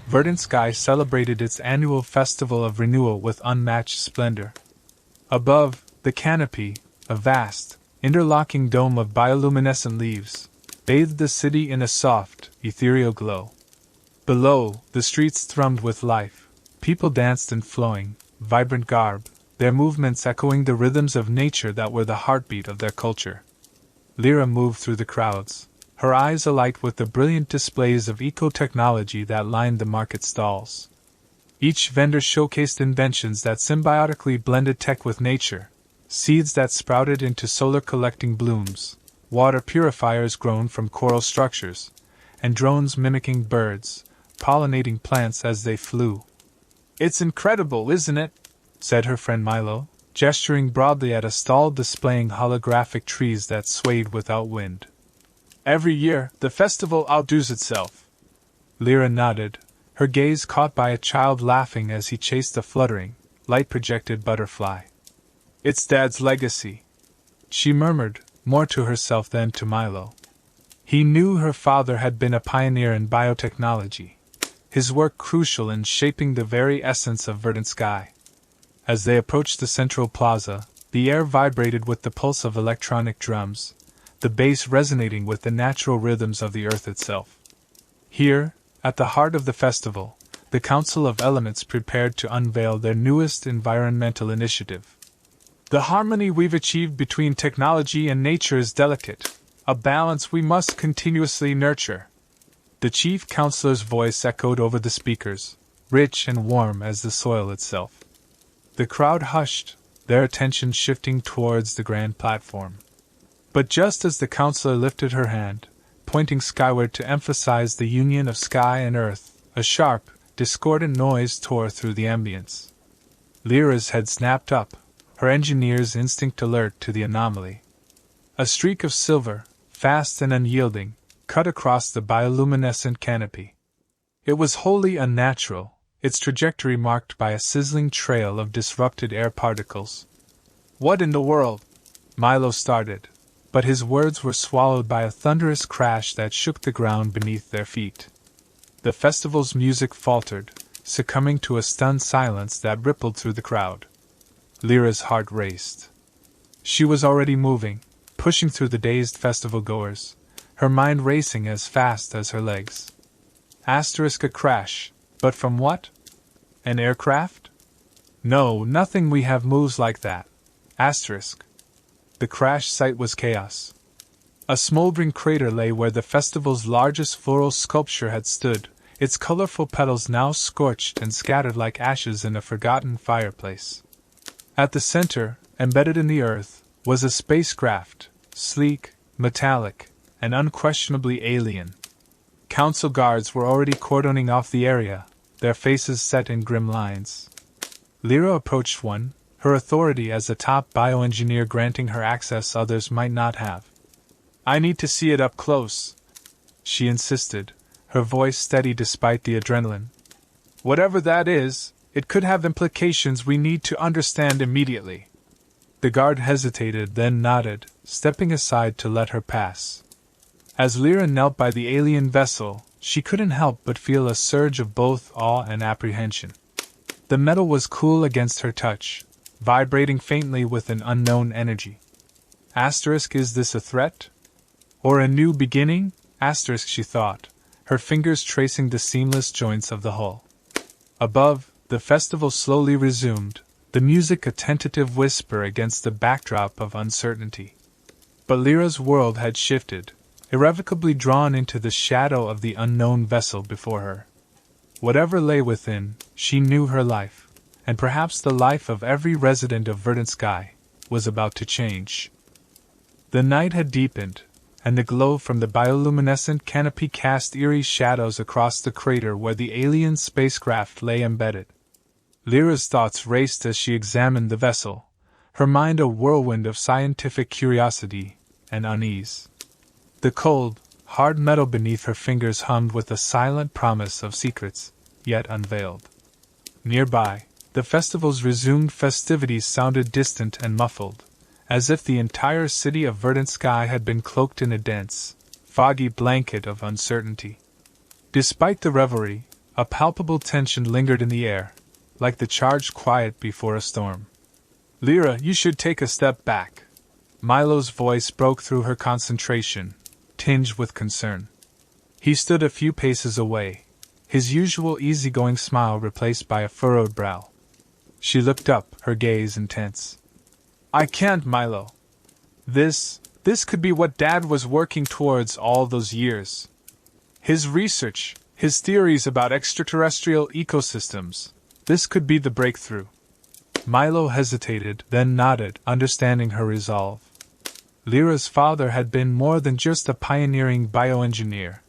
VerdantSky celebrated its annual festival of renewal with unmatched splendor. Above, the canopy, a vast, interlocking dome of bioluminescent leaves, bathed the city in a soft, ethereal glow. Below, the streets thrummed with life. People danced in flowing, vibrant garb, their movements echoing the rhythms of nature that were the heartbeat of their culture. Lyra moved through the crowds, her eyes alight with the brilliant displays of eco-technology that lined the market stalls. Each vendor showcased inventions that symbiotically blended tech with nature, seeds that sprouted into solar-collecting blooms, water purifiers grown from coral structures, and drones mimicking birds, pollinating plants as they flew. "It's incredible, isn't it?" said her friend Milo, gesturing broadly at a stall displaying holographic trees that swayed without wind. "Every year, the festival outdoes itself." Lyra nodded, her gaze caught by a child laughing as he chased a fluttering, light-projected butterfly. "It's Dad's legacy," she murmured, more to herself than to Milo. He knew her father had been a pioneer in biotechnology, his work crucial in shaping the very essence of VerdantSky. As they approached the central plaza, the air vibrated with the pulse of electronic drums, the bass resonating with the natural rhythms of the earth itself. Here, at the heart of the festival, the Council of Elements prepared to unveil their newest environmental initiative. "The harmony we've achieved between technology and nature is delicate, a balance we must continuously nurture." The chief counselor's voice echoed over the speakers, rich and warm as the soil itself. The crowd hushed, their attention shifting towards the grand platform. But just as the counselor lifted her hand, pointing skyward to emphasize the union of sky and earth, a sharp, discordant noise tore through the ambience. Lyra's head snapped up, her engineer's instinct alert to the anomaly. A streak of silver, fast and unyielding, cut across the bioluminescent canopy. It was wholly unnatural, its trajectory marked by a sizzling trail of disrupted air particles. "What in the world?" Milo started, but his words were swallowed by a thunderous crash that shook the ground beneath their feet. The festival's music faltered, succumbing to a stunned silence that rippled through the crowd. Lyra's heart raced. She was already moving, pushing through the dazed festival-goers, her mind racing as fast as her legs. A crash, but from what? An aircraft? No, nothing we have moves like that. The crash site was chaos. A smoldering crater lay where the festival's largest floral sculpture had stood, its colorful petals now scorched and scattered like ashes in a forgotten fireplace. At the center, embedded in the earth, was a spacecraft, sleek, metallic, and unquestionably alien. Council guards were already cordoning off the area, their faces set in grim lines. Lyra approached one, her authority as a top bioengineer granting her access others might not have. "I need to see it up close," she insisted, her voice steady despite the adrenaline. "Whatever that is, it could have implications we need to understand immediately." The guard hesitated, then nodded, stepping aside to let her pass. As Lyra knelt by the alien vessel, she couldn't help but feel a surge of both awe and apprehension. The metal was cool against her touch, vibrating faintly with an unknown energy. Is this a threat? Or a new beginning? She thought, her fingers tracing the seamless joints of the hull. Above, the festival slowly resumed, the music a tentative whisper against the backdrop of uncertainty. But Lyra's world had shifted, irrevocably drawn into the shadow of the unknown vessel before her. Whatever lay within, she knew her life, and perhaps the life of every resident of VerdantSky, was about to change. The night had deepened, and the glow from the bioluminescent canopy cast eerie shadows across the crater where the alien spacecraft lay embedded. Lyra's thoughts raced as she examined the vessel, her mind a whirlwind of scientific curiosity and unease. The cold, hard metal beneath her fingers hummed with a silent promise of secrets, yet unveiled. Nearby, the festival's resumed festivities sounded distant and muffled, as if the entire city of VerdantSky had been cloaked in a dense, foggy blanket of uncertainty. Despite the revelry, A palpable tension lingered in the air, like the charged quiet before a storm. Lyra, you should take a step back. Milo's voice broke through her concentration, tinged with concern. He stood a few paces away, his usual easygoing smile replaced by a furrowed brow. She looked up, her gaze intense. I can't, Milo. This could be what Dad was working towards all those years. His research, his theories about extraterrestrial ecosystems, this could be the breakthrough. Milo hesitated, then nodded, understanding her resolve. Lyra's father had been more than just a pioneering bioengineer.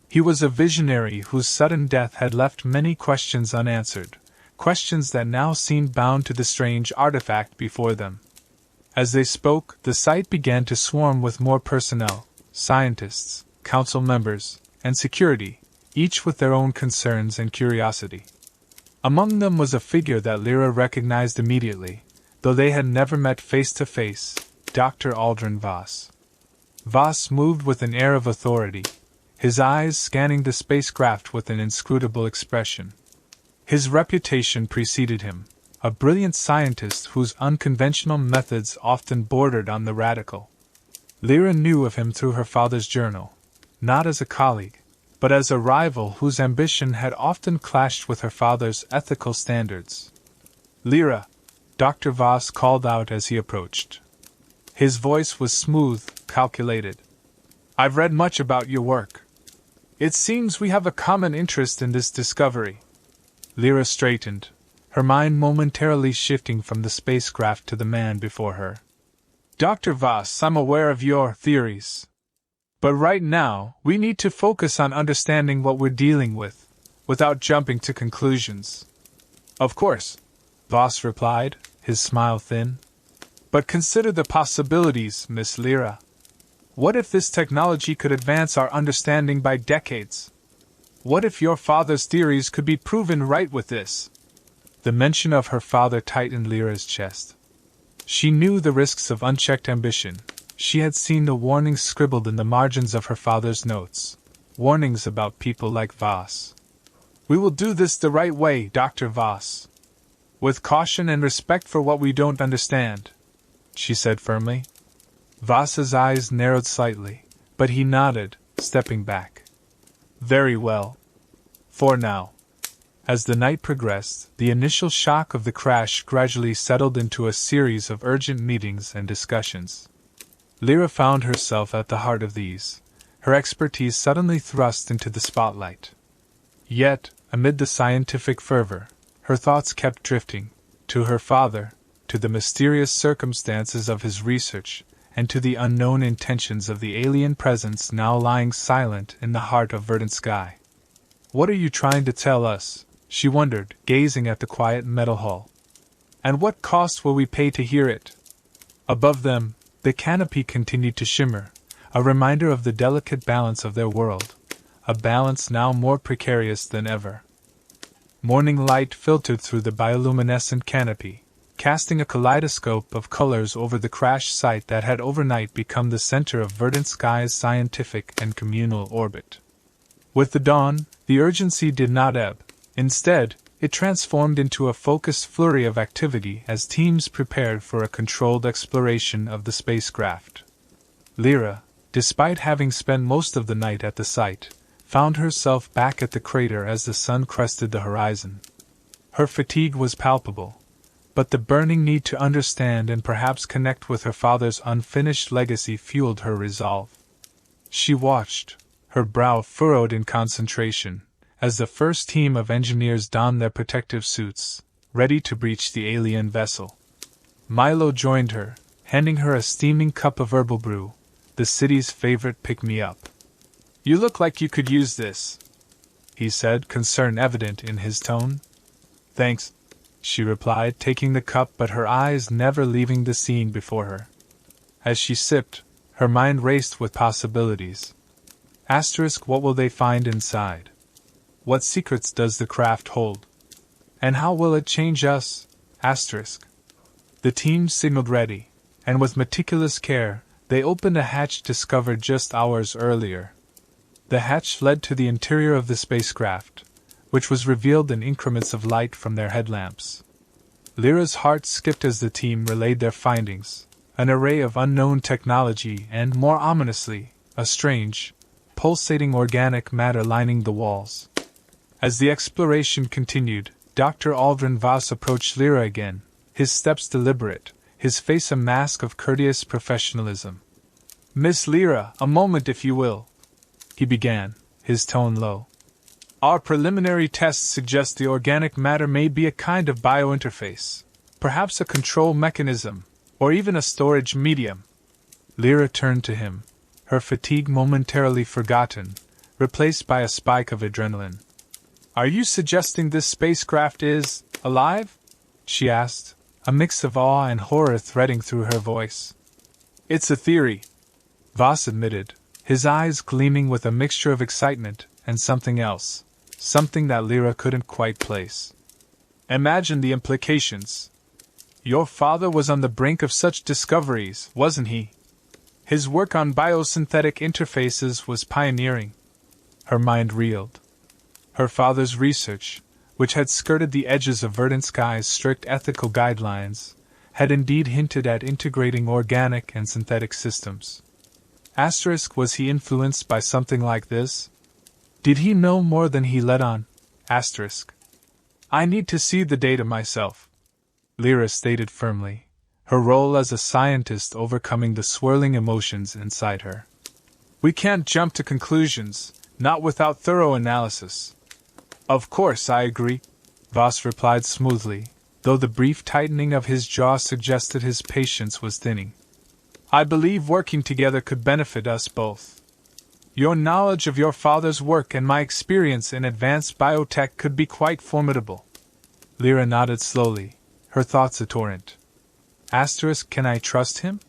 He was a visionary whose sudden death had left many questions unanswered, questions that now seemed bound to the strange artifact before them. As they spoke, the site began to swarm with more personnel, scientists, council members, and security, each with their own concerns and curiosity. Among them was a figure that Lyra recognized immediately, though they had never met face to face, Dr. Aldrin Voss. Voss moved with an air of authority, his eyes scanning the spacecraft with an inscrutable expression. His reputation preceded him, a brilliant scientist whose unconventional methods often bordered on the radical. Lyra knew of him through her father's journal, not as a colleague, but as a rival whose ambition had often clashed with her father's ethical standards. Lyra, Dr. Voss called out as he approached. His voice was smooth, calculated. I've read much about your work. It seems we have a common interest in this discovery. Lyra straightened, her mind momentarily shifting from the spacecraft to the man before her. Dr. Voss, I'm aware of your theories. But right now, we need to focus on understanding what we're dealing with, without jumping to conclusions. Of course, Voss replied, his smile thin. But consider the possibilities, Miss Lyra. What if this technology could advance our understanding by decades? What if your father's theories could be proven right with this? The mention of her father tightened Lyra's chest. She knew the risks of unchecked ambition. She had seen the warnings scribbled in the margins of her father's notes, warnings about people like Voss. We will do this the right way, Dr. Voss. With caution and respect for what we don't understand, she said firmly. Voss's eyes narrowed slightly, but he nodded, stepping back. Very well. For now. As the night progressed, the initial shock of the crash gradually settled into a series of urgent meetings and discussions. Lyra found herself at the heart of these, her expertise suddenly thrust into the spotlight. Yet, amid the scientific fervor, her thoughts kept drifting, to her father, to the mysterious circumstances of his research, and to the unknown intentions of the alien presence now lying silent in the heart of VerdantSky. What are you trying to tell us? She wondered, gazing at the quiet metal hull. And what cost will we pay to hear it? Above them, the canopy continued to shimmer, a reminder of the delicate balance of their world, a balance now more precarious than ever. Morning light filtered through the bioluminescent canopy, casting a kaleidoscope of colors over the crash site that had overnight become the center of VerdantSky's scientific and communal orbit. With the dawn, the urgency did not ebb. Instead, it transformed into a focused flurry of activity as teams prepared for a controlled exploration of the spacecraft. Lyra, despite having spent most of the night at the site, found herself back at the crater as the sun crested the horizon. Her fatigue was palpable, but the burning need to understand and perhaps connect with her father's unfinished legacy fueled her resolve. She watched, her brow furrowed in concentration, as the first team of engineers donned their protective suits, ready to breach the alien vessel. Milo joined her, handing her a steaming cup of herbal brew, the city's favorite pick-me-up. You look like you could use this, he said, concern evident in his tone. Thanks, she replied, taking the cup, but her eyes never leaving the scene before her. As she sipped, her mind raced with possibilities. What will they find inside? What secrets does the craft hold? And how will it change us? The team signaled ready, and with meticulous care, they opened a hatch discovered just hours earlier. The hatch led to the interior of the spacecraft, which was revealed in increments of light from their headlamps. Lyra's heart skipped as the team relayed their findings, an array of unknown technology and, more ominously, a strange, pulsating organic matter lining the walls. As the exploration continued, Dr. Aldrin Voss approached Lyra again, his steps deliberate, his face a mask of courteous professionalism. "Miss Lyra, a moment if you will," he began, his tone low. "Our preliminary tests suggest the organic matter may be a kind of biointerface, perhaps a control mechanism, or even a storage medium." Lyra turned to him, her fatigue momentarily forgotten, replaced by a spike of adrenaline. "Are you suggesting this spacecraft is alive?" she asked, a mix of awe and horror threading through her voice. "It's a theory," Voss admitted, his eyes gleaming with a mixture of excitement and something else, something that Lyra couldn't quite place. "Imagine the implications. Your father was on the brink of such discoveries, wasn't he? His work on biosynthetic interfaces was pioneering." Her mind reeled. Her father's research, which had skirted the edges of VerdantSky's strict ethical guidelines, had indeed hinted at integrating organic and synthetic systems. Was he influenced by something like this? Did he know more than he let on? "I need to see the data myself," Lyra stated firmly, her role as a scientist overcoming the swirling emotions inside her. "We can't jump to conclusions, not without thorough analysis." "Of course, I agree," Voss replied smoothly, though the brief tightening of his jaw suggested his patience was thinning. "I believe working together could benefit us both. Your knowledge of your father's work and my experience in advanced biotech could be quite formidable." Lyra nodded slowly, her thoughts a torrent. Can I trust him?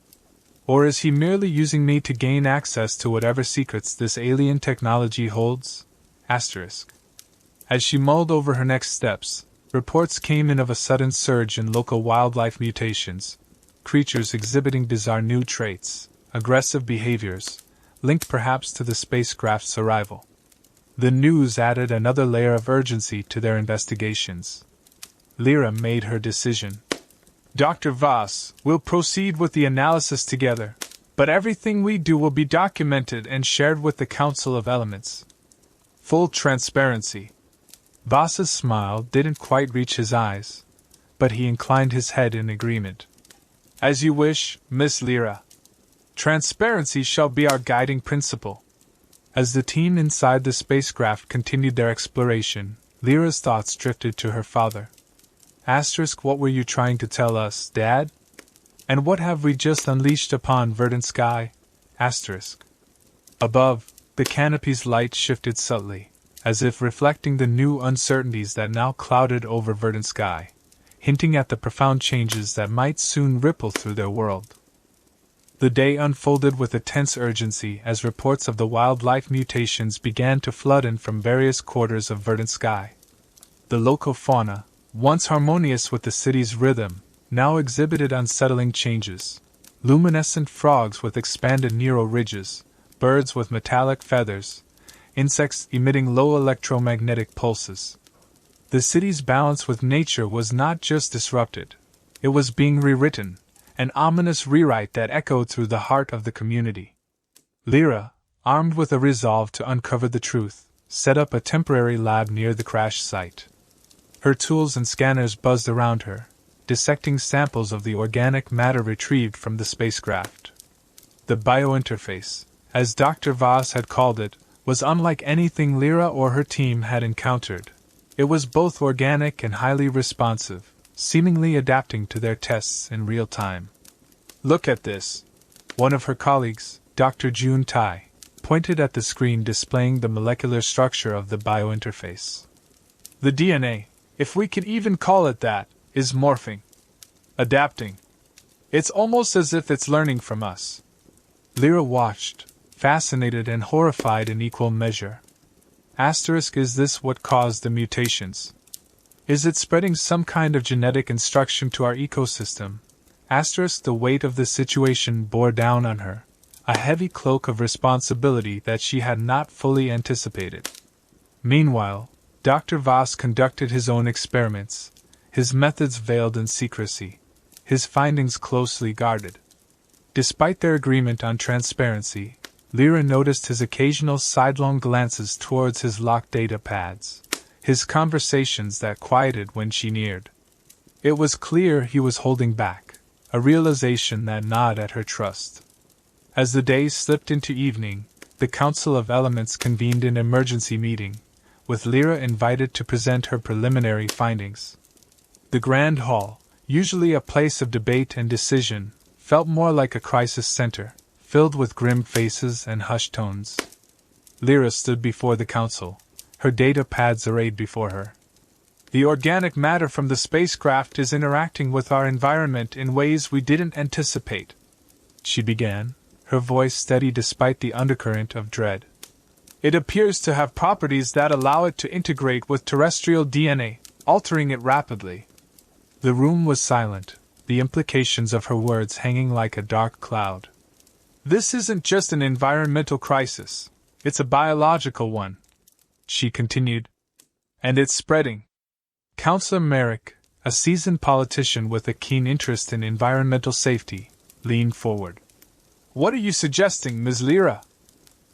Or is he merely using me to gain access to whatever secrets this alien technology holds? As she mulled over her next steps, reports came in of a sudden surge in local wildlife mutations, creatures exhibiting bizarre new traits, aggressive behaviors, linked perhaps to the spacecraft's arrival. The news added another layer of urgency to their investigations. Lyra made her decision. "Dr. Voss, we'll proceed with the analysis together, but everything we do will be documented and shared with the Council of Elements. Full transparency." Voss's smile didn't quite reach his eyes, but he inclined his head in agreement. "As you wish, Miss Lyra. Transparency shall be our guiding principle." As the team inside the spacecraft continued their exploration, Lyra's thoughts drifted to her father. What were you trying to tell us, Dad? And what have we just unleashed upon VerdantSky? Above, the canopy's light shifted subtly, as if reflecting the new uncertainties that now clouded over VerdantSky, hinting at the profound changes that might soon ripple through their world. The day unfolded with a tense urgency as reports of the wildlife mutations began to flood in from various quarters of VerdantSky. The local fauna, once harmonious with the city's rhythm, now exhibited unsettling changes. Luminescent frogs with expanded neural ridges, birds with metallic feathers, insects emitting low electromagnetic pulses. The city's balance with nature was not just disrupted, it was being rewritten, an ominous rewrite that echoed through the heart of the community. Lyra, armed with a resolve to uncover the truth, set up a temporary lab near the crash site. Her tools and scanners buzzed around her, dissecting samples of the organic matter retrieved from the spacecraft. The biointerface, as Dr. Voss had called it, was unlike anything Lyra or her team had encountered. It was both organic and highly responsive, seemingly adapting to their tests in real time. "Look at this," one of her colleagues, Dr. Jun Tai, pointed at the screen displaying the molecular structure of the biointerface. "The DNA, if we can even call it that, is morphing. Adapting. It's almost as if it's learning from us." Lyra watched, fascinated and horrified in equal measure. Is this what caused the mutations? Is it spreading some kind of genetic instruction to our ecosystem? The weight of the situation bore down on her, a heavy cloak of responsibility that she had not fully anticipated. Meanwhile, Dr. Voss conducted his own experiments, his methods veiled in secrecy, his findings closely guarded. Despite their agreement on transparency, Lyra noticed his occasional sidelong glances towards his locked data pads, his conversations that quieted when she neared. It was clear he was holding back, a realization that gnawed at her trust. As the days slipped into evening, the Council of Elements convened an emergency meeting, with Lyra invited to present her preliminary findings. The Grand Hall, usually a place of debate and decision, felt more like a crisis center, filled with grim faces and hushed tones. Lyra stood before the council, her data pads arrayed before her. The organic matter from the spacecraft is interacting with our environment in ways we didn't anticipate, she began, her voice steady despite the undercurrent of dread. It appears to have properties that allow it to integrate with terrestrial DNA, altering it rapidly. The room was silent, the implications of her words hanging like a dark cloud. This isn't just an environmental crisis, it's a biological one, she continued. And it's spreading. Councillor Merrick, a seasoned politician with a keen interest in environmental safety, leaned forward. What are you suggesting, Ms. Lyra?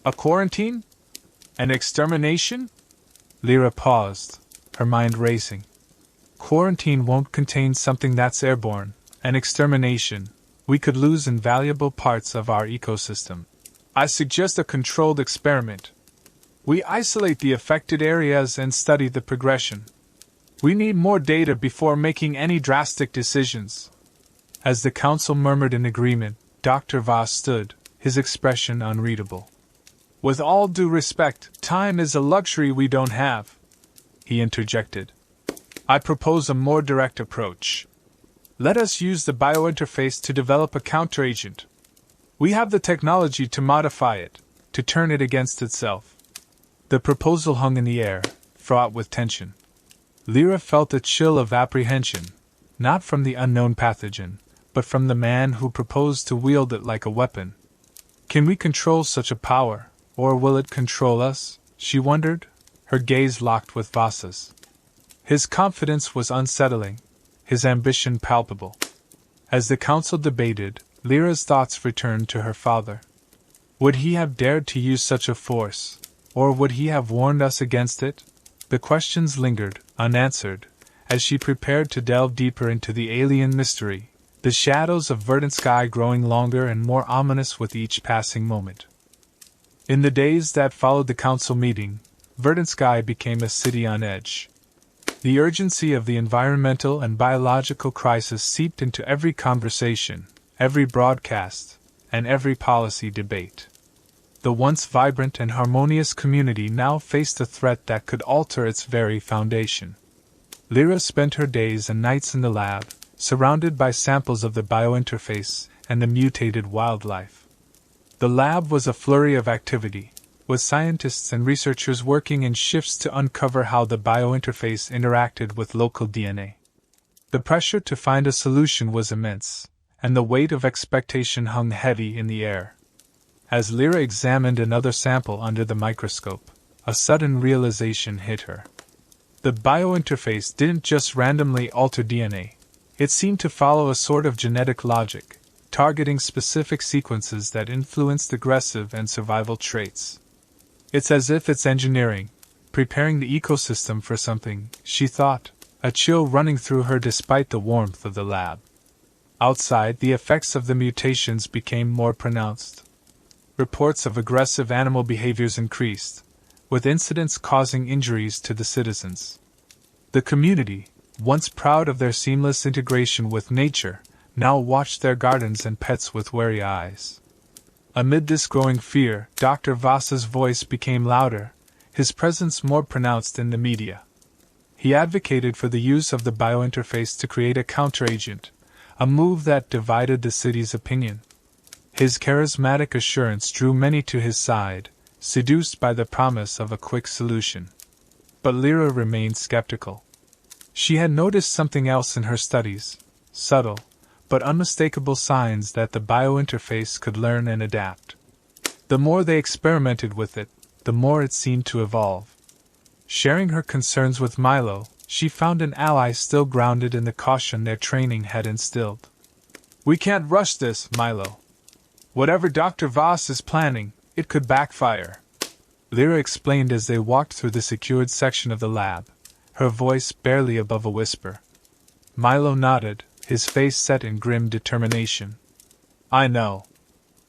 A quarantine? An extermination? Lyra paused, her mind racing. Quarantine won't contain something that's airborne. An extermination. We could lose invaluable parts of our ecosystem. I suggest a controlled experiment. We isolate the affected areas and study the progression. We need more data before making any drastic decisions. As the council murmured in agreement, Dr. Voss stood, his expression unreadable. With all due respect, time is a luxury we don't have, he interjected. I propose a more direct approach. Let us use the biointerface to develop a counteragent. We have the technology to modify it, to turn it against itself. The proposal hung in the air, fraught with tension. Lyra felt a chill of apprehension, not from the unknown pathogen, but from the man who proposed to wield it like a weapon. Can we control such a power, or will it control us? She wondered, her gaze locked with Voss's. His confidence was unsettling, his ambition palpable. As the council debated, Lyra's thoughts returned to her father. Would he have dared to use such a force, or would he have warned us against it? The questions lingered, unanswered, as she prepared to delve deeper into the alien mystery, the shadows of VerdantSky growing longer and more ominous with each passing moment. In the days that followed the council meeting, VerdantSky became a city on edge. The urgency of the environmental and biological crisis seeped into every conversation, every broadcast, and every policy debate. The once vibrant and harmonious community now faced a threat that could alter its very foundation. Lyra spent her days and nights in the lab, surrounded by samples of the biointerface and the mutated wildlife. The lab was a flurry of activity, with scientists and researchers working in shifts to uncover how the biointerface interacted with local DNA. The pressure to find a solution was immense, and the weight of expectation hung heavy in the air. As Lyra examined another sample under the microscope, a sudden realization hit her. The biointerface didn't just randomly alter DNA, it seemed to follow a sort of genetic logic, targeting specific sequences that influenced aggressive and survival traits. It's as if it's engineering, preparing the ecosystem for something, she thought, a chill running through her despite the warmth of the lab. Outside, the effects of the mutations became more pronounced. Reports of aggressive animal behaviors increased, with incidents causing injuries to the citizens. The community, once proud of their seamless integration with nature, now watched their gardens and pets with wary eyes. Amid this growing fear, Dr. Voss's voice became louder, his presence more pronounced in the media. He advocated for the use of the biointerface to create a counteragent, a move that divided the city's opinion. His charismatic assurance drew many to his side, seduced by the promise of a quick solution. But Lyra remained skeptical. She had noticed something else in her studies, subtle, but unmistakable signs that the biointerface could learn and adapt. The more they experimented with it, the more it seemed to evolve. Sharing her concerns with Milo, she found an ally still grounded in the caution their training had instilled. "We can't rush this, Milo. Whatever Dr. Voss is planning, it could backfire," Lyra explained as they walked through the secured section of the lab, her voice barely above a whisper. Milo nodded, his face set in grim determination. "I know.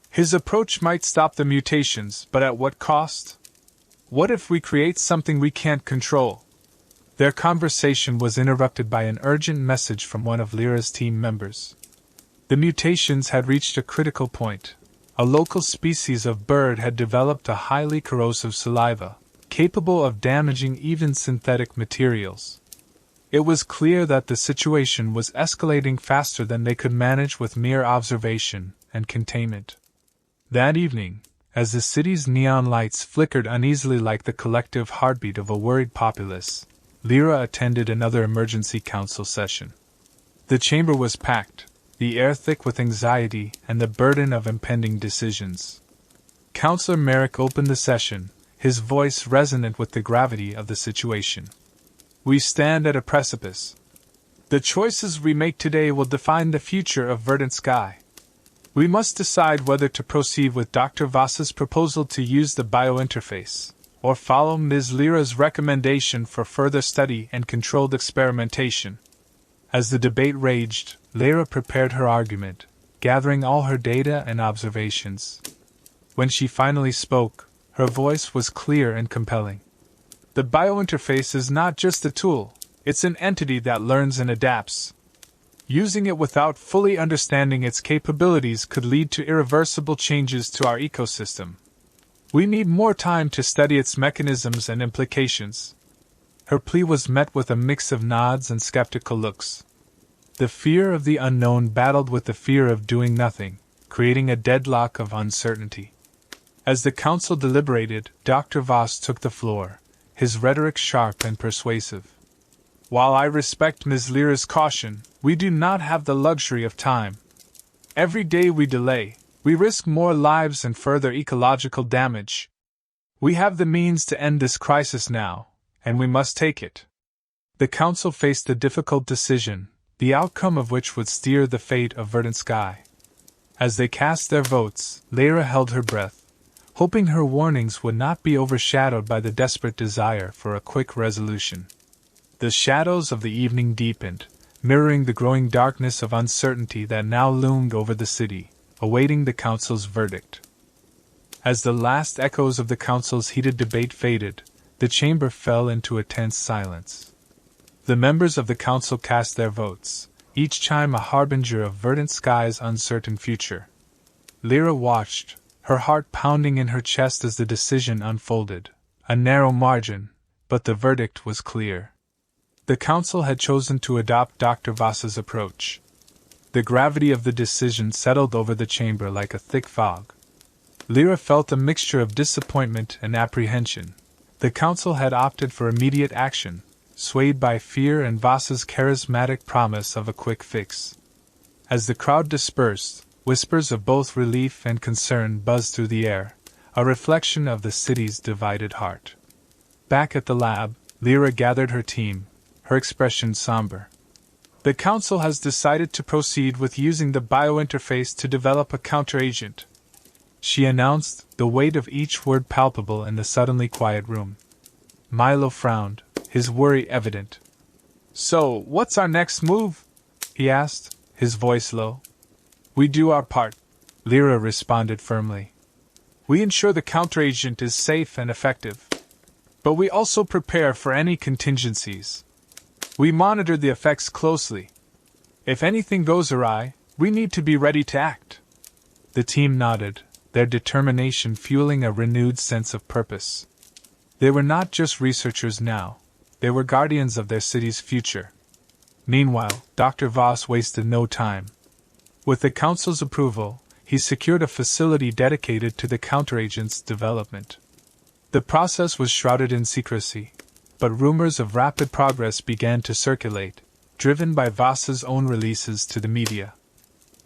His approach might stop the mutations, but at what cost? What if we create something we can't control?" Their conversation was interrupted by an urgent message from one of Lyra's team members. The mutations had reached a critical point. A local species of bird had developed a highly corrosive saliva, capable of damaging even synthetic materials. It was clear that the situation was escalating faster than they could manage with mere observation and containment. That evening, as the city's neon lights flickered uneasily like the collective heartbeat of a worried populace, Lyra attended another emergency council session. The chamber was packed, the air thick with anxiety and the burden of impending decisions. Councillor Merrick opened the session, his voice resonant with the gravity of the situation. "We stand at a precipice. The choices we make today will define the future of VerdantSky. We must decide whether to proceed with Dr. Voss's proposal to use the biointerface, or follow Ms. Lyra's recommendation for further study and controlled experimentation." As the debate raged, Lyra prepared her argument, gathering all her data and observations. When she finally spoke, her voice was clear and compelling. "The biointerface is not just a tool, it's an entity that learns and adapts. Using it without fully understanding its capabilities could lead to irreversible changes to our ecosystem. We need more time to study its mechanisms and implications." Her plea was met with a mix of nods and skeptical looks. The fear of the unknown battled with the fear of doing nothing, creating a deadlock of uncertainty. As the council deliberated, Dr. Voss took the floor, his rhetoric sharp and persuasive. "While I respect Ms. Lyra's caution, we do not have the luxury of time. Every day we delay, we risk more lives and further ecological damage. We have the means to end this crisis now, and we must take it." The council faced a difficult decision, the outcome of which would steer the fate of VerdantSky. As they cast their votes, Lyra held her breath, hoping her warnings would not be overshadowed by the desperate desire for a quick resolution. The shadows of the evening deepened, mirroring the growing darkness of uncertainty that now loomed over the city, awaiting the council's verdict. As the last echoes of the council's heated debate faded, the chamber fell into a tense silence. The members of the council cast their votes, each chime a harbinger of VerdantSky's uncertain future. Lyra watched, her heart pounding in her chest as the decision unfolded. A narrow margin, but the verdict was clear. The council had chosen to adopt Dr. Voss's approach. The gravity of the decision settled over the chamber like a thick fog. Lyra felt a mixture of disappointment and apprehension. The council had opted for immediate action, swayed by fear and Voss's charismatic promise of a quick fix. As the crowd dispersed, whispers of both relief and concern buzzed through the air, a reflection of the city's divided heart. Back at the lab, Lyra gathered her team, her expression somber. "The council has decided to proceed with using the biointerface to develop a counteragent," she announced, the weight of each word palpable in the suddenly quiet room. Milo frowned, his worry evident. "So, what's our next move?" he asked, his voice low. "We do our part," Lyra responded firmly. "We ensure the counteragent is safe and effective. But we also prepare for any contingencies. We monitor the effects closely. If anything goes awry, we need to be ready to act." The team nodded, their determination fueling a renewed sense of purpose. They were not just researchers now, they were guardians of their city's future. Meanwhile, Dr. Voss wasted no time. With the council's approval, he secured a facility dedicated to the counteragent's development. The process was shrouded in secrecy, but rumors of rapid progress began to circulate, driven by Voss's own releases to the media.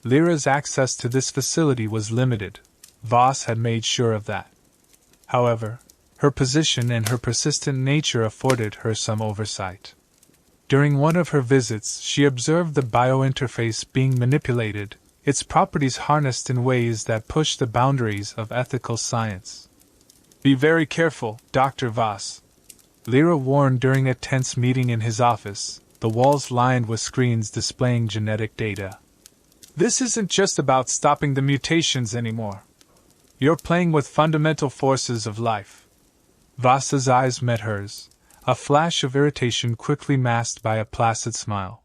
Lyra's access to this facility was limited. Voss had made sure of that. However, Her position and her persistent nature afforded her some oversight. During one of her visits, she observed the biointerface being manipulated, its properties harnessed in ways that push the boundaries of ethical science. "Be very careful, Dr. Voss," Lyra warned during a tense meeting in his office, the walls lined with screens displaying genetic data. "This isn't just about stopping the mutations anymore. You're playing with fundamental forces of life." Voss's eyes met hers, a flash of irritation quickly masked by a placid smile.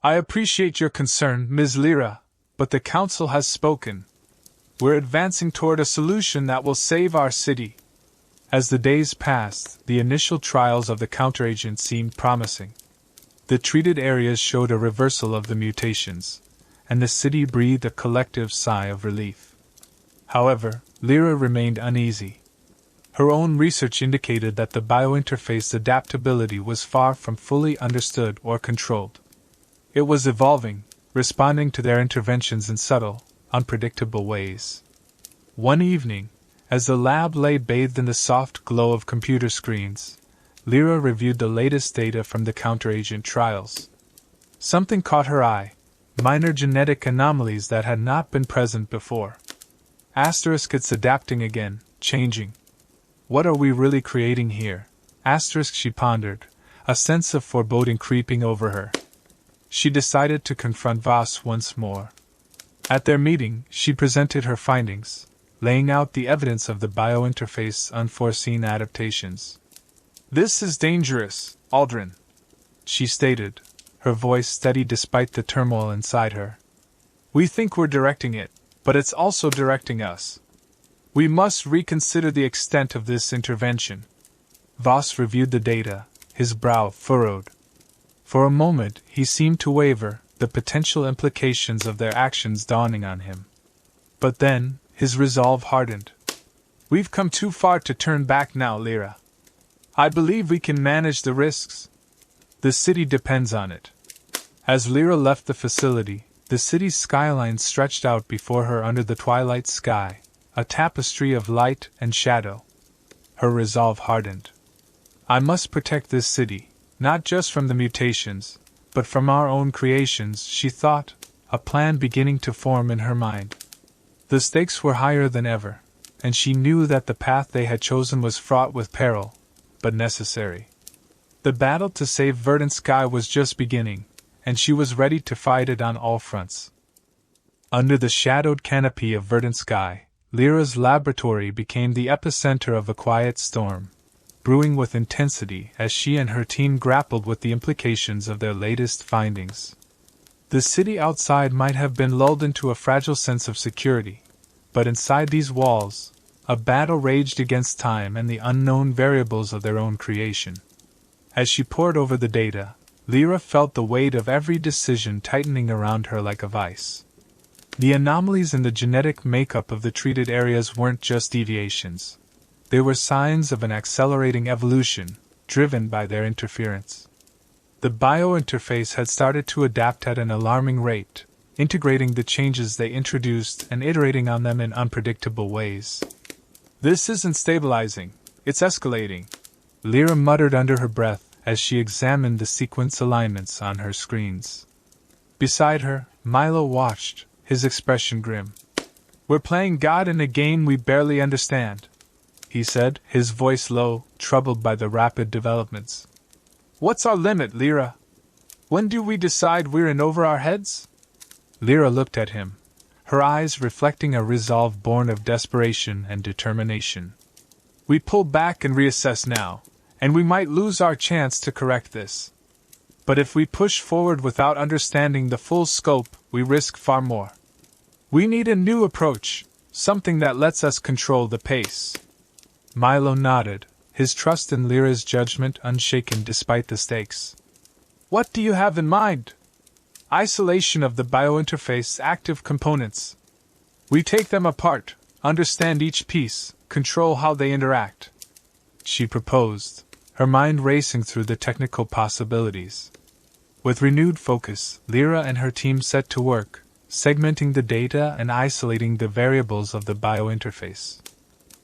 "I appreciate your concern, Ms. Lyra, but the Council has spoken. We're advancing toward a solution that will save our city." As the days passed, the initial trials of the counteragent seemed promising. The treated areas showed a reversal of the mutations, and the city breathed a collective sigh of relief. However, Lyra remained uneasy. Her own research indicated that the biointerface adaptability was far from fully understood or controlled. It was evolving, responding to their interventions in subtle, unpredictable ways. One evening, as the lab lay bathed in the soft glow of computer screens, Lyra reviewed the latest data from the counteragent trials. Something caught her eye: minor genetic anomalies that had not been present before. It's adapting again, changing. What are we really creating here? She pondered, a sense of foreboding creeping over her. She decided to confront Voss once more. At their meeting, she presented her findings, laying out the evidence of the biointerface's unforeseen adaptations. "This is dangerous, Aldrin," she stated, her voice steady despite the turmoil inside her. "We think we're directing it, but it's also directing us. We must reconsider the extent of this intervention." Voss reviewed the data, his brow furrowed. For a moment, he seemed to waver, the potential implications of their actions dawning on him. But then, his resolve hardened. "We've come too far to turn back now, Lyra. I believe we can manage the risks. The city depends on it." As Lyra left the facility, the city's skyline stretched out before her under the twilight sky, a tapestry of light and shadow. Her resolve hardened. "I must protect this city, not just from the mutations, but from our own creations," she thought, a plan beginning to form in her mind. The stakes were higher than ever, and she knew that the path they had chosen was fraught with peril, but necessary. The battle to save VerdantSky was just beginning, and she was ready to fight it on all fronts. Under the shadowed canopy of VerdantSky, Lyra's laboratory became the epicenter of a quiet storm, brewing with intensity as she and her team grappled with the implications of their latest findings. The city outside might have been lulled into a fragile sense of security, but inside these walls, a battle raged against time and the unknown variables of their own creation. As she pored over the data, Lyra felt the weight of every decision tightening around her like a vice. The anomalies in the genetic makeup of the treated areas weren't just deviations. They were signs of an accelerating evolution, driven by their interference. The biointerface had started to adapt at an alarming rate, integrating the changes they introduced and iterating on them in unpredictable ways. "This isn't stabilizing, it's escalating," Lyra muttered under her breath as she examined the sequence alignments on her screens. Beside her, Milo watched, his expression grim. "We're playing God in a game we barely understand," he said, his voice low, troubled by the rapid developments. "What's our limit, Lyra? When do we decide we're in over our heads?" Lyra looked at him, her eyes reflecting a resolve born of desperation and determination. "We pull back and reassess now, and we might lose our chance to correct this. But if we push forward without understanding the full scope, we risk far more. We need a new approach, something that lets us control the pace." Milo nodded, his trust in Lyra's judgment unshaken despite the stakes. "What do you have in mind?" "Isolation of the biointerface's active components. We take them apart, understand each piece, control how they interact," she proposed, her mind racing through the technical possibilities. With renewed focus, Lyra and her team set to work, segmenting the data and isolating the variables of the biointerface.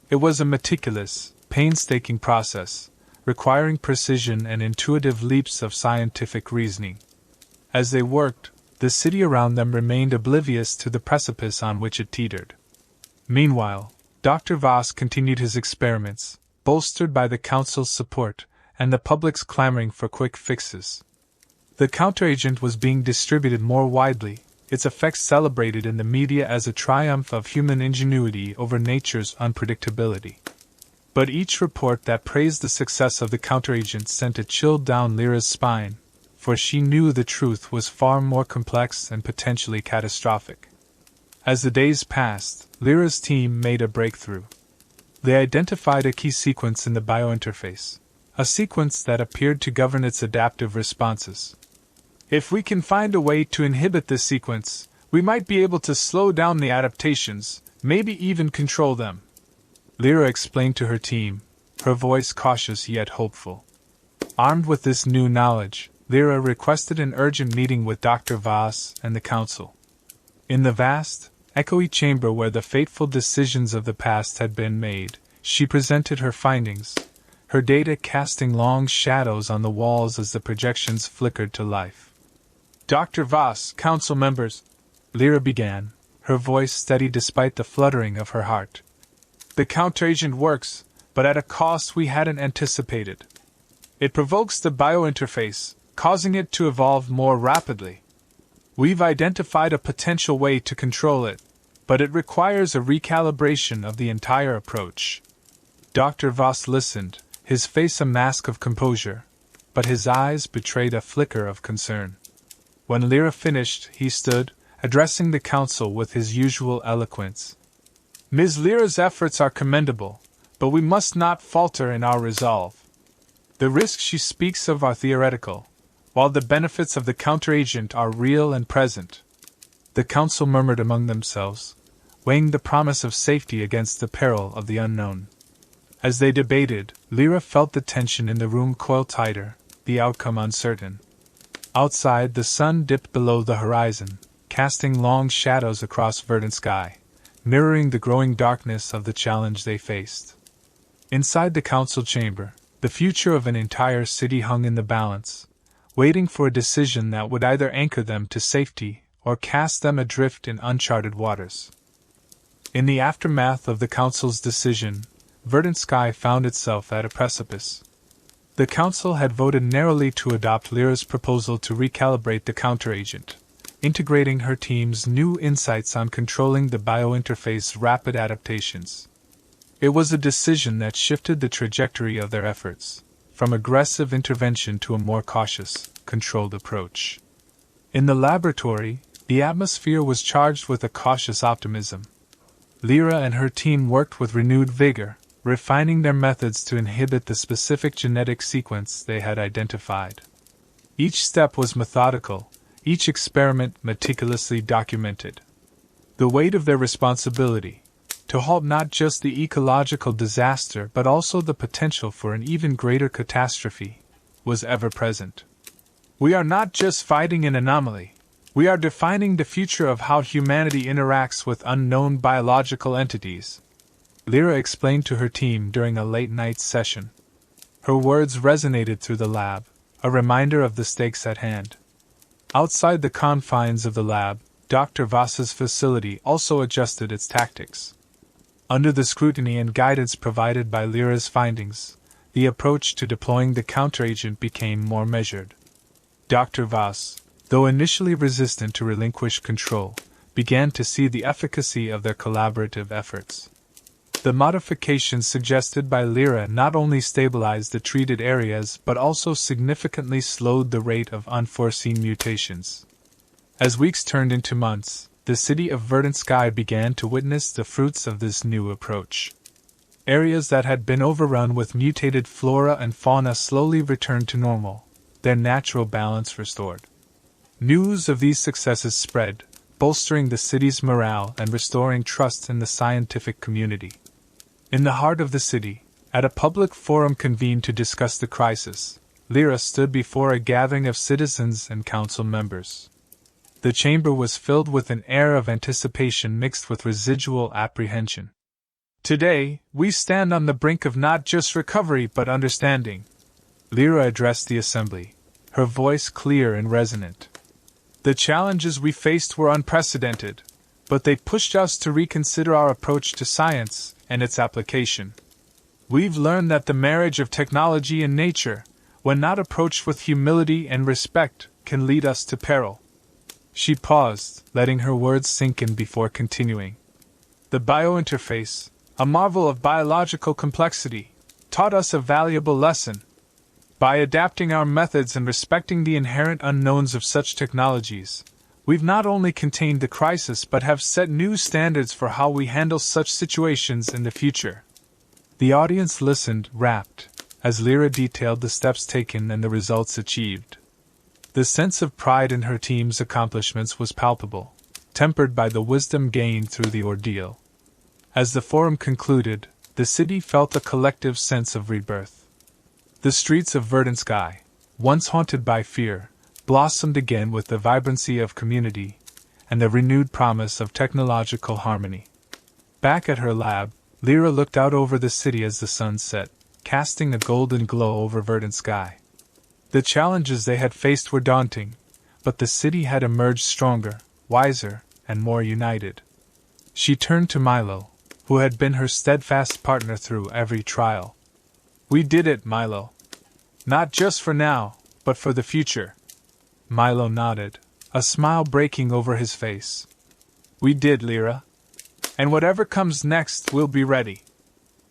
It was a meticulous, painstaking process, requiring precision and intuitive leaps of scientific reasoning. As they worked, the city around them remained oblivious to the precipice on which it teetered. Meanwhile, Dr. Voss continued his experiments, bolstered by the Council's support and the public's clamoring for quick fixes. The counteragent was being distributed more widely, its effects celebrated in the media as a triumph of human ingenuity over nature's unpredictability. But each report that praised the success of the counteragent sent a chill down Lyra's spine, for she knew the truth was far more complex and potentially catastrophic. As the days passed, Lyra's team made a breakthrough. They identified a key sequence in the biointerface, a sequence that appeared to govern its adaptive responses. If we can find a way to inhibit this sequence, we might be able to slow down the adaptations, maybe even control them, Lyra explained to her team, her voice cautious yet hopeful. Armed with this new knowledge, Lyra requested an urgent meeting with Dr. Voss and the Council. In the vast, echoey chamber where the fateful decisions of the past had been made, she presented her findings, her data casting long shadows on the walls as the projections flickered to life. Dr. Voss, Council members, Lyra began, her voice steady despite the fluttering of her heart. The counteragent works, but at a cost we hadn't anticipated. It provokes the biointerface, causing it to evolve more rapidly. We've identified a potential way to control it, but it requires a recalibration of the entire approach. Dr. Voss listened, his face a mask of composure, but his eyes betrayed a flicker of concern. When Lyra finished, he stood, addressing the Council with his usual eloquence. Ms. Lyra's efforts are commendable, but we must not falter in our resolve. The risks she speaks of are theoretical, while the benefits of the counteragent are real and present. The Council murmured among themselves, weighing the promise of safety against the peril of the unknown. As they debated, Lyra felt the tension in the room coil tighter, the outcome uncertain. Outside, the sun dipped below the horizon, casting long shadows across VerdantSky, mirroring the growing darkness of the challenge they faced. Inside the council chamber, the future of an entire city hung in the balance, waiting for a decision that would either anchor them to safety or cast them adrift in uncharted waters. In the aftermath of the council's decision, VerdantSky found itself at a precipice. The council had voted narrowly to adopt Lyra's proposal to recalibrate the counteragent, integrating her team's new insights on controlling the biointerface's rapid adaptations. It was a decision that shifted the trajectory of their efforts, from aggressive intervention to a more cautious, controlled approach. In the laboratory, the atmosphere was charged with a cautious optimism. Lyra and her team worked with renewed vigor, refining their methods to inhibit the specific genetic sequence they had identified. Each step was methodical, each experiment meticulously documented. The weight of their responsibility, to halt not just the ecological disaster but also the potential for an even greater catastrophe, was ever present. We are not just fighting an anomaly, we are defining the future of how humanity interacts with unknown biological entities, Lyra explained to her team during a late-night session. Her words resonated through the lab, a reminder of the stakes at hand. Outside the confines of the lab, Dr. Voss's facility also adjusted its tactics. Under the scrutiny and guidance provided by Lyra's findings, the approach to deploying the counteragent became more measured. Dr. Voss, though initially resistant to relinquish control, began to see the efficacy of their collaborative efforts. The modifications suggested by Lyra not only stabilized the treated areas but also significantly slowed the rate of unforeseen mutations. As weeks turned into months, the city of VerdantSky began to witness the fruits of this new approach. Areas that had been overrun with mutated flora and fauna slowly returned to normal, their natural balance restored. News of these successes spread, bolstering the city's morale and restoring trust in the scientific community. In the heart of the city, at a public forum convened to discuss the crisis, Lyra stood before a gathering of citizens and council members. The chamber was filled with an air of anticipation mixed with residual apprehension. Today, we stand on the brink of not just recovery but understanding. Lyra addressed the assembly, her voice clear and resonant. The challenges we faced were unprecedented, but they pushed us to reconsider our approach to science and its application. We've learned that the marriage of technology and nature, when not approached with humility and respect, can lead us to peril. She paused, letting her words sink in before continuing. The biointerface, a marvel of biological complexity, taught us a valuable lesson. By adapting our methods and respecting the inherent unknowns of such technologies, we've not only contained the crisis but have set new standards for how we handle such situations in the future. The audience listened, rapt, as Lyra detailed the steps taken and the results achieved. The sense of pride in her team's accomplishments was palpable, tempered by the wisdom gained through the ordeal. As the forum concluded, the city felt a collective sense of rebirth. The streets of VerdantSky, once haunted by fear, blossomed again with the vibrancy of community and the renewed promise of technological harmony. Back at her lab, Lyra looked out over the city as the sun set, casting a golden glow over VerdantSky. The challenges they had faced were daunting, but the city had emerged stronger, wiser, and more united. She turned to Milo, who had been her steadfast partner through every trial. "We did it, Milo. Not just for now, but for the future." Milo nodded, a smile breaking over his face. "We did, Lyra. And whatever comes next, we'll be ready."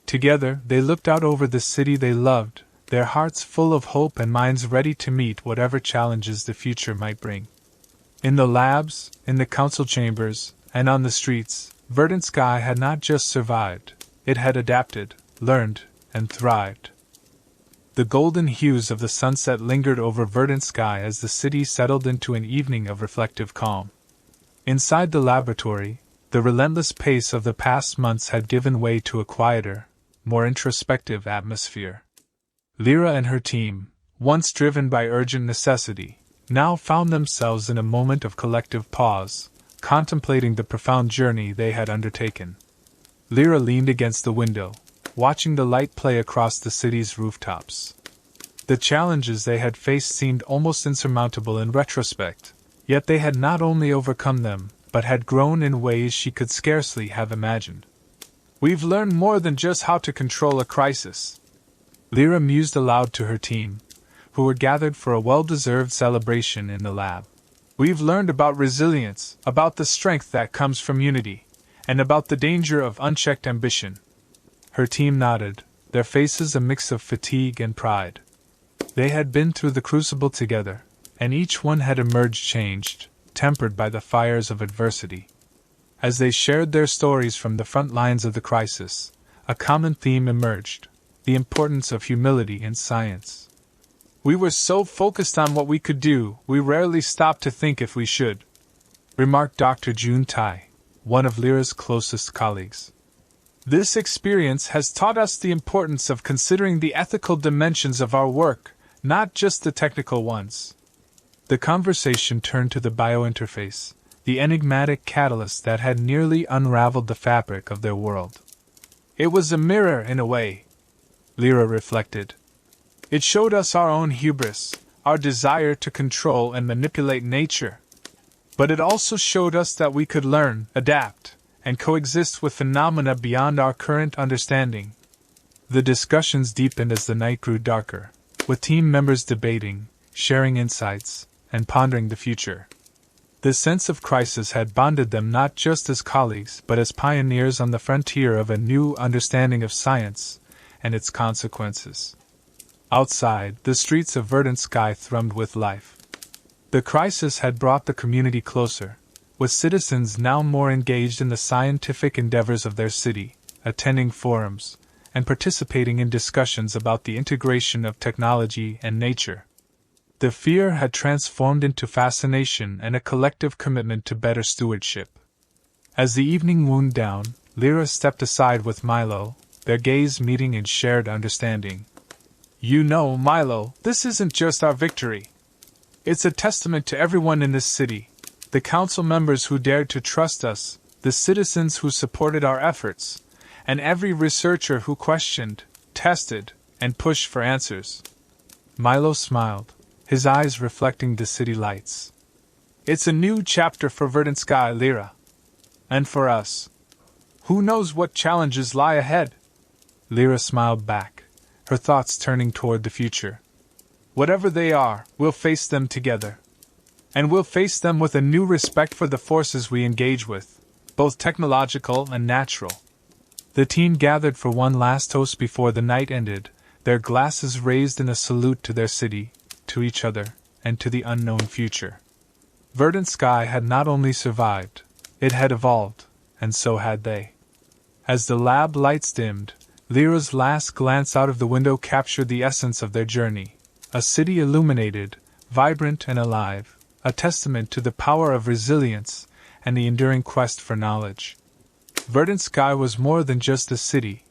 Together, they looked out over the city they loved, their hearts full of hope and minds ready to meet whatever challenges the future might bring. In the labs, in the council chambers, and on the streets, VerdantSky had not just survived, it had adapted, learned, and thrived. The golden hues of the sunset lingered over VerdantSky as the city settled into an evening of reflective calm. Inside the laboratory, the relentless pace of the past months had given way to a quieter, more introspective atmosphere. Lyra and her team, once driven by urgent necessity, now found themselves in a moment of collective pause, contemplating the profound journey they had undertaken. Lyra leaned against the window, watching the light play across the city's rooftops. The challenges they had faced seemed almost insurmountable in retrospect, yet they had not only overcome them, but had grown in ways she could scarcely have imagined. "We've learned more than just how to control a crisis," Lyra mused aloud to her team, who were gathered for a well-deserved celebration in the lab. "We've learned about resilience, about the strength that comes from unity, and about the danger of unchecked ambition." Her team nodded, their faces a mix of fatigue and pride. They had been through the crucible together, and each one had emerged changed, tempered by the fires of adversity. As they shared their stories from the front lines of the crisis, a common theme emerged: the importance of humility in science. "We were so focused on what we could do, we rarely stopped to think if we should," remarked Dr. June Tai, one of Lyra's closest colleagues. "This experience has taught us the importance of considering the ethical dimensions of our work, not just the technical ones." The conversation turned to the biointerface, the enigmatic catalyst that had nearly unraveled the fabric of their world. "It was a mirror in a way," Lyra reflected. "It showed us our own hubris, our desire to control and manipulate nature. But it also showed us that we could learn, adapt, and coexist with phenomena beyond our current understanding." The discussions deepened as the night grew darker, with team members debating, sharing insights, and pondering the future. The sense of crisis had bonded them not just as colleagues but as pioneers on the frontier of a new understanding of science and its consequences. Outside, the streets of VerdantSky thrummed with life. The crisis had brought the community closer, with citizens now more engaged in the scientific endeavors of their city, attending forums, and participating in discussions about the integration of technology and nature. The fear had transformed into fascination and a collective commitment to better stewardship. As the evening wound down, Lyra stepped aside with Milo, their gaze meeting in shared understanding. "You know, Milo, this isn't just our victory. It's a testament to everyone in this city, the council members who dared to trust us, the citizens who supported our efforts, and every researcher who questioned, tested, and pushed for answers. Milo smiled, his eyes reflecting the city lights. It's a new chapter for VerdantSky, Lyra. And for us. Who knows what challenges lie ahead? Lyra smiled back, her thoughts turning toward the future. Whatever they are, we'll face them together. And we'll face them with a new respect for the forces we engage with, both technological and natural. The team gathered for one last toast before the night ended, their glasses raised in a salute to their city, to each other, and to the unknown future. VerdantSky had not only survived, it had evolved, and so had they. As the lab lights dimmed, Lyra's last glance out of the window captured the essence of their journey, a city illuminated, vibrant and alive, a testament to the power of resilience and the enduring quest for knowledge. VerdantSky was more than just a city.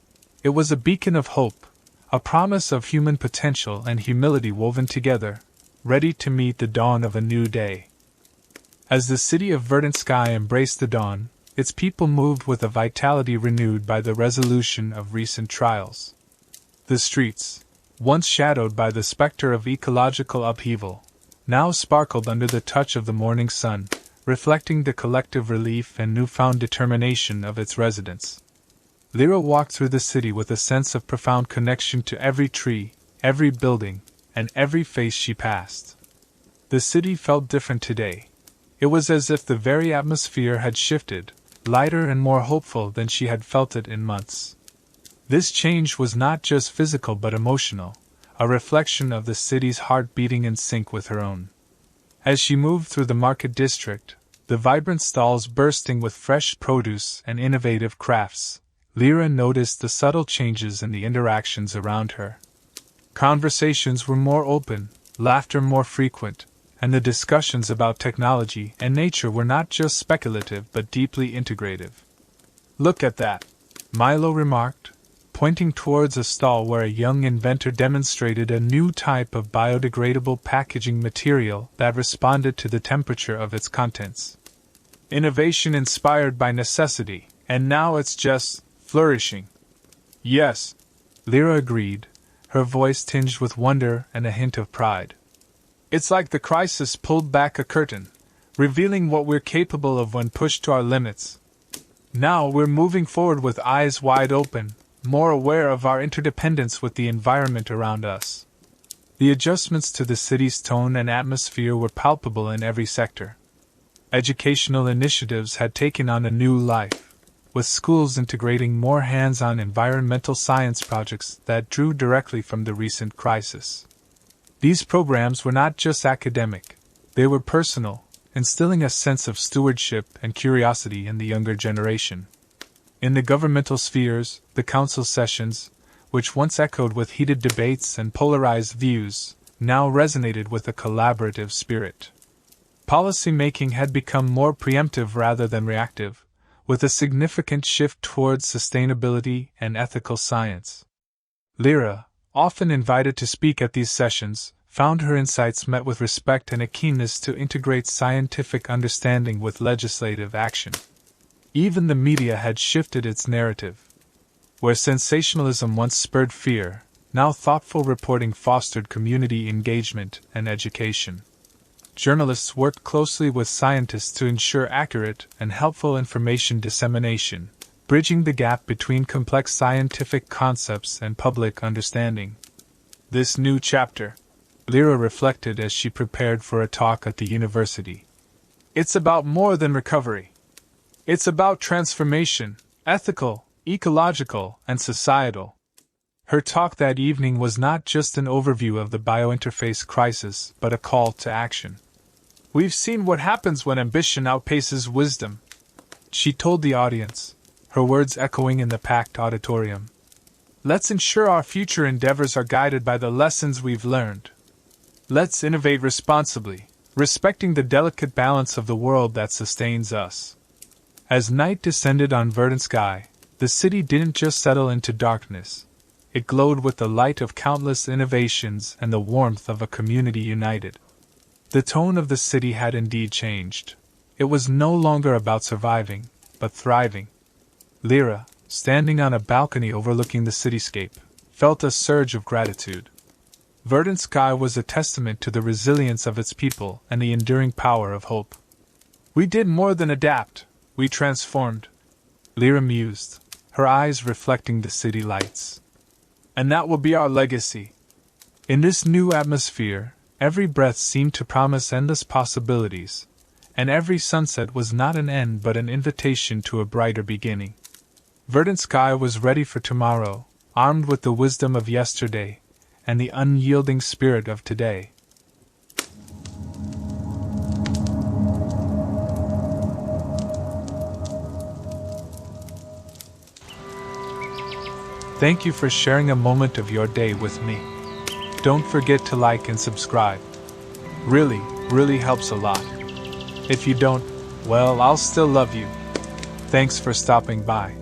It was a beacon of hope, a promise of human potential and humility woven together, ready to meet the dawn of a new day. As the city of VerdantSky embraced the dawn, its people moved with a vitality renewed by the resolution of recent trials. The streets, once shadowed by the specter of ecological upheaval, now sparkled under the touch of the morning sun, reflecting the collective relief and newfound determination of its residents. Lyra walked through the city with a sense of profound connection to every tree, every building, and every face she passed. The city felt different today. It was as if the very atmosphere had shifted, lighter and more hopeful than she had felt it in months. This change was not just physical but emotional, a reflection of the city's heart beating in sync with her own. As she moved through the market district, the vibrant stalls bursting with fresh produce and innovative crafts, Lyra noticed the subtle changes in the interactions around her. Conversations were more open, laughter more frequent, and the discussions about technology and nature were not just speculative but deeply integrative. "Look at that," Milo remarked, pointing towards a stall where a young inventor demonstrated a new type of biodegradable packaging material that responded to the temperature of its contents. "Innovation inspired by necessity, and now it's just flourishing." "Yes," Lyra agreed, her voice tinged with wonder and a hint of pride. "It's like the crisis pulled back a curtain, revealing what we're capable of when pushed to our limits. Now we're moving forward with eyes wide open, more aware of our interdependence with the environment around us." The adjustments to the city's tone and atmosphere were palpable in every sector. Educational initiatives had taken on a new life, with schools integrating more hands-on environmental science projects that drew directly from the recent crisis. These programs were not just academic, they were personal, instilling a sense of stewardship and curiosity in the younger generation. In the governmental spheres, the council sessions, which once echoed with heated debates and polarized views, now resonated with a collaborative spirit. Policy-making had become more preemptive rather than reactive, with a significant shift towards sustainability and ethical science. Lyra, often invited to speak at these sessions, found her insights met with respect and a keenness to integrate scientific understanding with legislative action. Even the media had shifted its narrative. Where sensationalism once spurred fear, now thoughtful reporting fostered community engagement and education. Journalists worked closely with scientists to ensure accurate and helpful information dissemination, bridging the gap between complex scientific concepts and public understanding. This new chapter, Lyra reflected as she prepared for a talk at the university. It's about more than recovery. It's about transformation, ethical, ecological, and societal. Her talk that evening was not just an overview of the biointerface crisis, but a call to action. "We've seen what happens when ambition outpaces wisdom," she told the audience, her words echoing in the packed auditorium. "Let's ensure our future endeavors are guided by the lessons we've learned. Let's innovate responsibly, respecting the delicate balance of the world that sustains us." As night descended on VerdantSky, the city didn't just settle into darkness. It glowed with the light of countless innovations and the warmth of a community united. The tone of the city had indeed changed. It was no longer about surviving, but thriving. Lyra, standing on a balcony overlooking the cityscape, felt a surge of gratitude. VerdantSky was a testament to the resilience of its people and the enduring power of hope. "We did more than adapt, we transformed," Lyra mused, her eyes reflecting the city lights. "And that will be our legacy." In this new atmosphere, every breath seemed to promise endless possibilities, and every sunset was not an end but an invitation to a brighter beginning. VerdantSky was ready for tomorrow, armed with the wisdom of yesterday and the unyielding spirit of today. Thank you for sharing a moment of your day with me. Don't forget to like and subscribe. Really helps a lot. If you don't, well, I'll still love you. Thanks for stopping by.